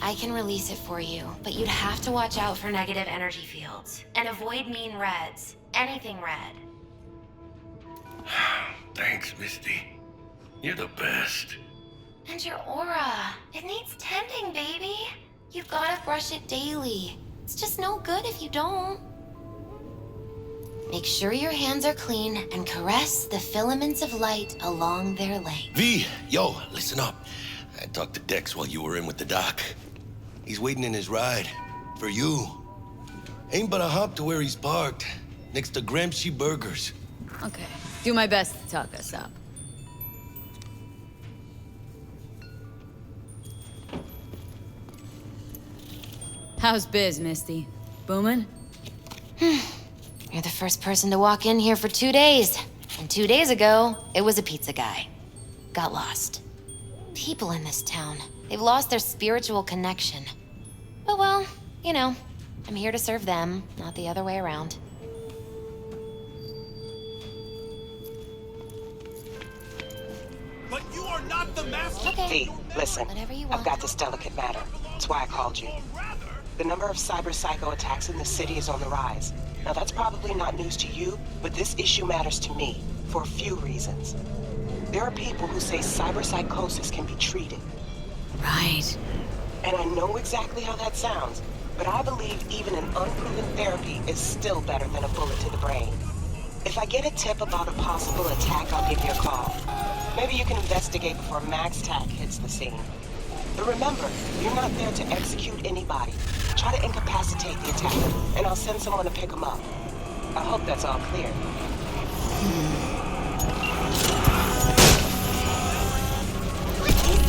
I can release it for you, but you'd have to watch out for negative energy fields. And avoid mean reds. Anything red. Thanks, Misty. You're the best. And your aura. It needs tending, baby. You've gotta brush it daily. It's just no good if you don't. Make sure your hands are clean and caress the filaments of light along their length. V, yo, listen up. I talked to Dex while you were in with the doc. He's waiting in his ride. For you. Ain't but a hop to where he's parked. Next to Gramsci Burgers. Okay. Do my best to talk us up. How's biz, Misty? Booming? You're the first person to walk in here for 2 days. And 2 days ago, it was a pizza guy. Got lost. People in this town, they've lost their spiritual connection. But well, you know, I'm here to serve them, not the other way around. But you are not the master. Okay. V, listen. Whatever you want. I've got this delicate matter. That's why I called you. The number of cyber psycho attacks in the city is on the rise. Now that's probably not news to you, but this issue matters to me for a few reasons. There are people who say cyber psychosis can be treated. Right. And I know exactly how that sounds, but I believe even an unproven therapy is still better than a bullet to the brain. If I get a tip about a possible attack, I'll give you a call. Maybe you can investigate before Max Tack hits the scene. But remember, you're not there to execute anybody. Try to incapacitate the attacker, and I'll send someone to pick him up. I hope that's all clear. What is this?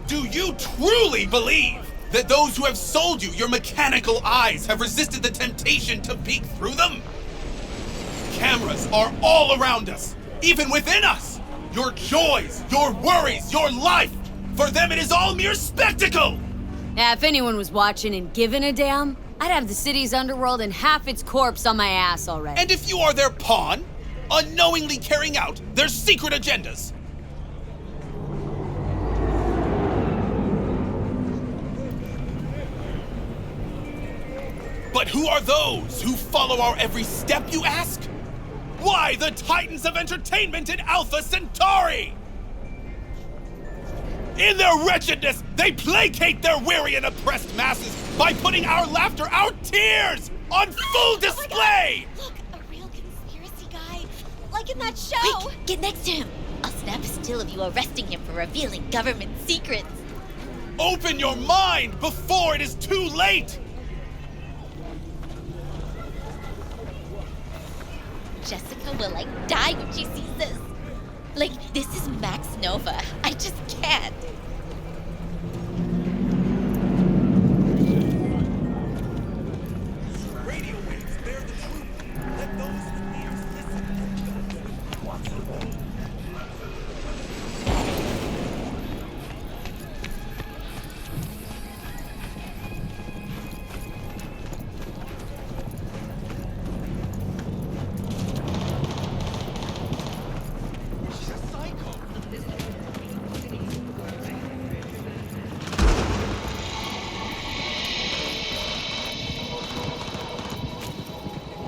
Do you truly believe that those who have sold you your mechanical eyes have resisted the temptation to peek through them? Cameras are all around us, even within us. Your joys, your worries, your life. For them, it is all mere spectacle. Yeah, if anyone was watching and giving a damn, I'd have the city's underworld and half its corpse on my ass already. And if you are their pawn, unknowingly carrying out their secret agendas. But who are those who follow our every step, you ask? Why, the titans of entertainment in Alpha Centauri! In their wretchedness, they placate their weary and oppressed masses by putting our laughter, our tears, on full display! Look, a real conspiracy guy. Like in that show. Quick, get next to him. I'll snap a still of you arresting him for revealing government secrets. Open your mind before it is too late! Jessica will die when she sees this. This is Max Nova. I just can't. Radio waves bear the truth. Let those with ears listen.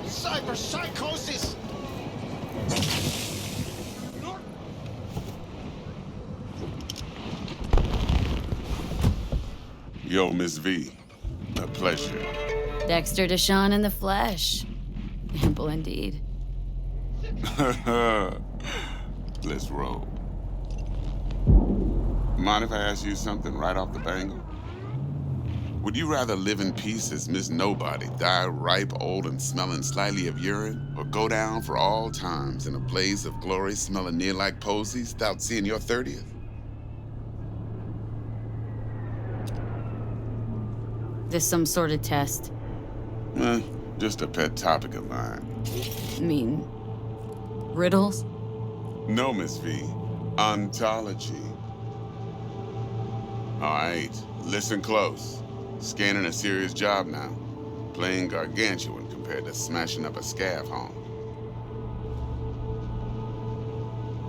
Cyber psychosis! Yo, Miss V. A pleasure. Dexter Deshawn in the flesh. Ample indeed. Let's roll. Mind if I ask you something right off the bangle? Would you rather live in peace as Miss Nobody, die ripe, old, and smelling slightly of urine, or go down for all times in a blaze of glory smelling near like posies without seeing your 30th? This some sort of test? Just a pet topic of mine. I mean, riddles? No, Miss V. Ontology. All right, listen close. Scanning a serious job now. Playing gargantuan compared to smashing up a scav home.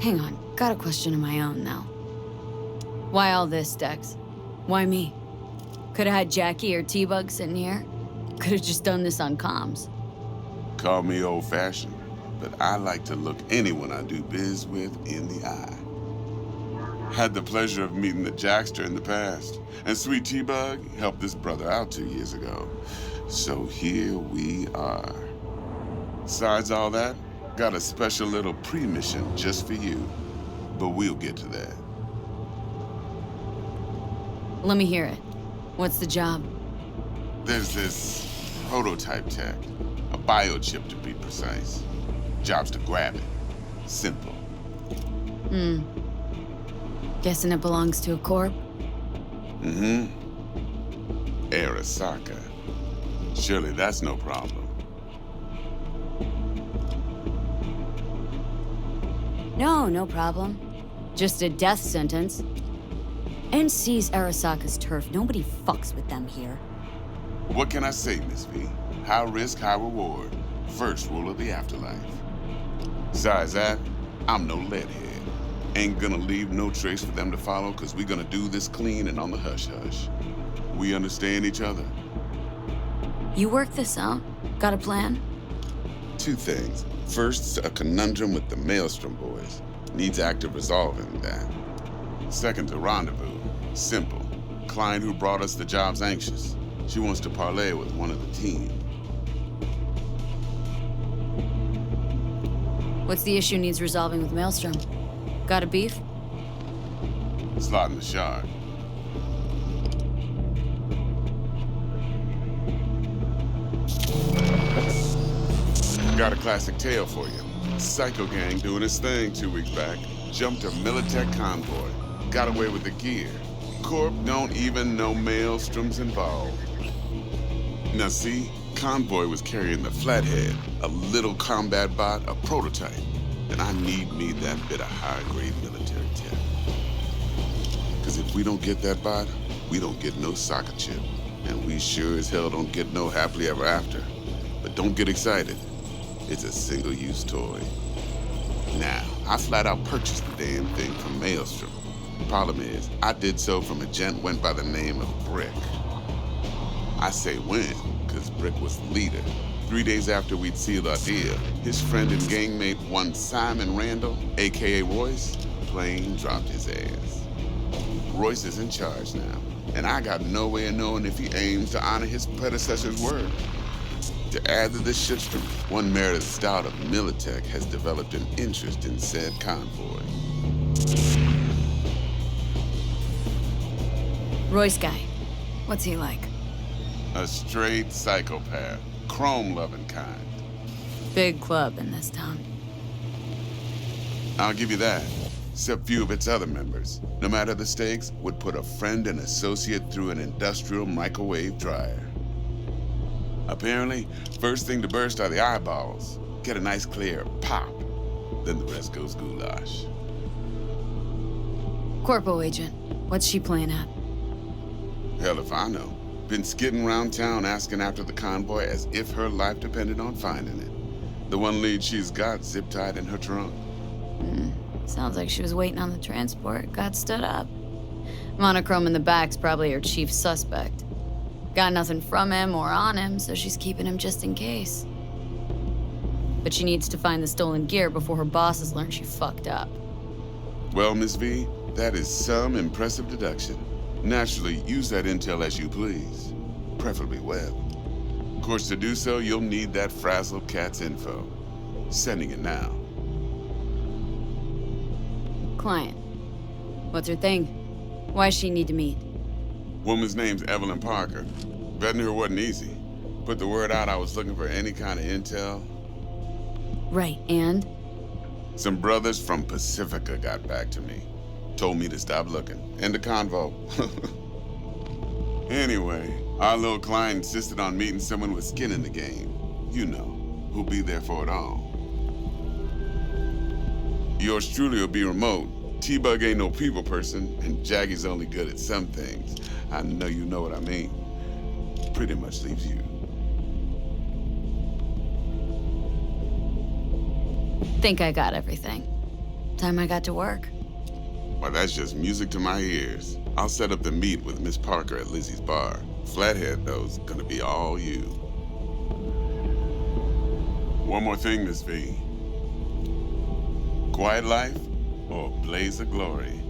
Hang on, got a question of my own now. Why all this, Dex? Why me? Could've had Jackie or T-Bug sitting here. Could've just done this on comms. Call me old-fashioned, but I like to look anyone I do biz with in the eye. Had the pleasure of meeting the Jackster in the past, and Sweet T-Bug helped this brother out 2 years ago. So here we are. Besides all that, got a special little pre-mission just for you, but we'll get to that. Let me hear it. What's the job? There's this prototype tech, a biochip to be precise. Job's to grab it. Simple. Guessing it belongs to a corp? Mm-hmm. Arasaka. Surely that's no problem. No problem. Just a death sentence. NC's Arasaka's turf. Nobody fucks with them here. What can I say, Miss V? High risk, high reward. First rule of the afterlife. Besides that, I'm no leadhead. Ain't gonna leave no trace for them to follow, cause we gonna do this clean and on the hush-hush. We understand each other? You work this out? Got a plan? Two things. First, a conundrum with the Maelstrom boys. Needs active resolving that. Second, a rendezvous. Simple. Client who brought us the job's anxious. She wants to parlay with one of the team. What's the issue needs resolving with Maelstrom? Got a beef? Slot in the shard. Got a classic tale for you. Psycho gang doing his thing 2 weeks back. Jumped a Militech convoy. Got away with the gear. Corp don't even know Maelstrom's involved. Now see, convoy was carrying the Flathead, a little combat bot, a prototype. And I need me that bit of high-grade military tech. Cause if we don't get that bot, we don't get no soccer chip. And we sure as hell don't get no happily ever after. But don't get excited. It's a single-use toy. Now, I flat out purchased the damn thing from Maelstrom. Problem is, I did so from a gent went by the name of Brick. I say when, cause Brick was the leader. 3 days after we'd sealed our deal, his friend and gangmate, one Simon Randall, AKA Royce, plain dropped his ass. Royce is in charge now, and I got no way of knowing if he aims to honor his predecessor's word. To add to this shitstorm, one Meredith Stout of Militech has developed an interest in said convoy. Royce guy. What's he like? A straight psychopath, chrome-loving kind. Big club in this town. I'll give you that. Except few of its other members, no matter the stakes, would put a friend and associate through an industrial microwave dryer. Apparently, first thing to burst are the eyeballs. Get a nice clear pop. Then the rest goes goulash. Corpo agent. What's she playing at? Hell if I know. Been skidding around town asking after the convoy as if her life depended on finding it. The one lead she's got zip-tied in her trunk. Sounds like she was waiting on the transport, got stood up. Monochrome in the back's probably her chief suspect. Got nothing from him or on him, so she's keeping him just in case. But she needs to find the stolen gear before her bosses learn she fucked up. Well, Miss V, that is some impressive deduction. Naturally, use that intel as you please. Preferably well. Of course, to do so, you'll need that frazzled cat's info. Sending it now. Client. What's her thing? Why's she need to meet? Woman's name's Evelyn Parker. Vetting her wasn't easy. Put the word out I was looking for any kind of intel. Right, and? Some brothers from Pacifica got back to me. Told me to stop looking. End of convo. Anyway, our little client insisted on meeting someone with skin in the game. You know, who'll be there for it all. Yours truly will be remote, T-Bug ain't no people person, and Jaggy's only good at some things. I know you know what I mean. Pretty much leaves you. Think I got everything. Time I got to work. Well, that's just music to my ears. I'll set up the meet with Miss Parker at Lizzie's bar. Flathead, though, is gonna be all you. One more thing, Miss V. Quiet life or blaze of glory?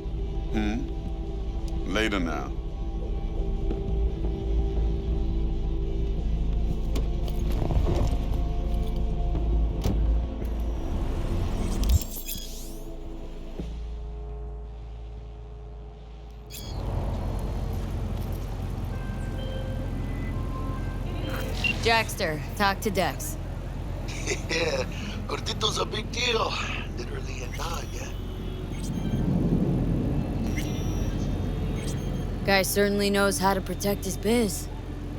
Later now. Jackster, talk to Dex. Yeah, Gordito's a big deal. Literally and not, yeah. Guy certainly knows how to protect his biz.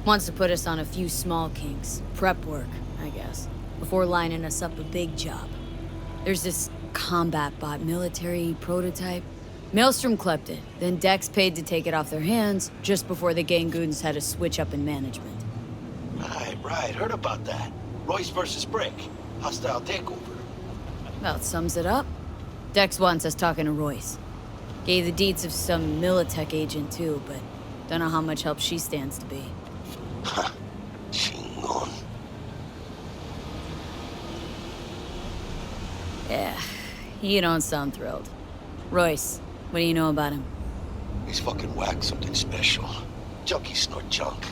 Wants to put us on a few small kinks. Prep work, I guess. Before lining us up a big job. There's this combat bot military prototype. Maelstrom clept it, then Dex paid to take it off their hands just before the Gangoons had a switch up in management. Right. Heard about that. Royce versus Brick. Hostile takeover. About sums it up. Dex wants us talking to Royce. Gave the deets of some Militech agent too, but don't know how much help she stands to be. Ha. Chingon. Yeah, you don't sound thrilled. Royce, what do you know about him? He's fucking whack, something special. Junkies snort junk.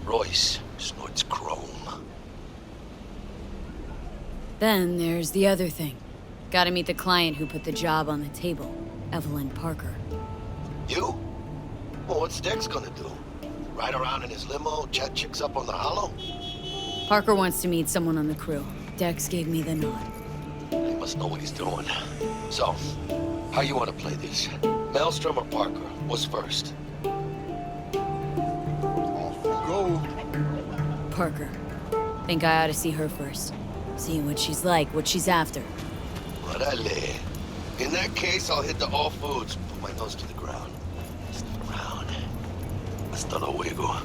Royce snorts chrome. Then there's the other thing. Gotta meet the client who put the job on the table, Evelyn Parker. You? Well, what's Dex gonna do? Ride around in his limo, chat chicks up on the hollow? Parker wants to meet someone on the crew. Dex gave me the nod. He must know what he's doing. So, how you want to play this? Maelstrom or Parker? What's first? Off we go. Parker. Think I ought to see her first. See what she's like, what she's after. Orale. In that case, I'll hit the all foods, put my nose to the ground. Stick around. Hasta luego.